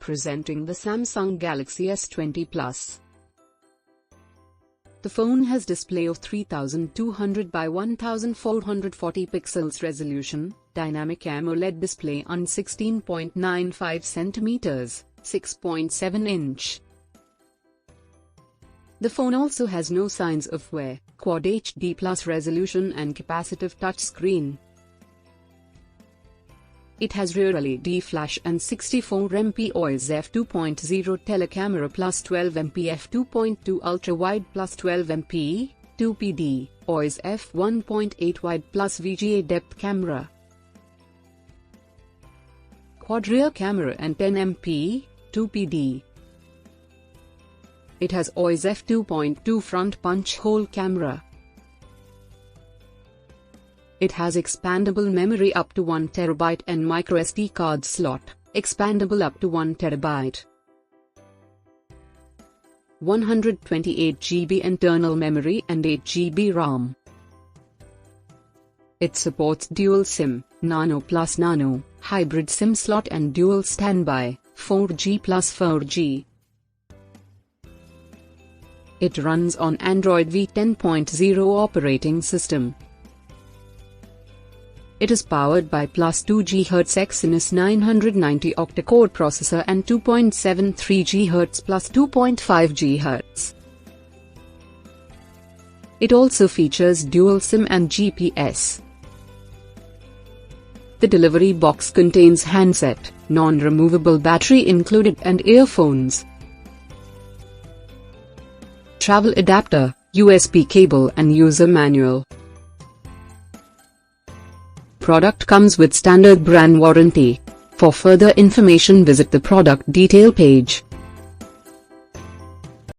presenting the Samsung Galaxy S20 Plus. The phone has display of 3200 by 1440 pixels resolution, dynamic AMOLED display on 16.95 cm, 6.7 inch. The phone also has no signs of wear, Quad HD Plus resolution and capacitive touchscreen. It has rear LED flash and 64MP OIS f2.0 telecamera plus 12MP f2.2 ultra-wide plus 12MP, 2PD, OIS f1.8 wide plus VGA depth camera. Quad rear camera and 10MP, 2PD. It has OIS f2.2 front punch hole camera. It has expandable memory up to 1 TB and microSD card slot, expandable up to 1 TB. 128 GB internal memory and 8 GB RAM. It supports dual SIM, Nano plus Nano, hybrid SIM slot and dual standby, 4G plus 4G. It runs on Android v10.0 operating system. It is powered by plus 2 GHz Exynos 990 octa-core processor and 2.73 GHz plus 2.5 GHz. It also features dual SIM and GPS. The delivery box contains handset, non-removable battery included and earphones. Travel adapter, USB cable and user manual. Product comes with standard brand warranty. For further information visit the product detail page.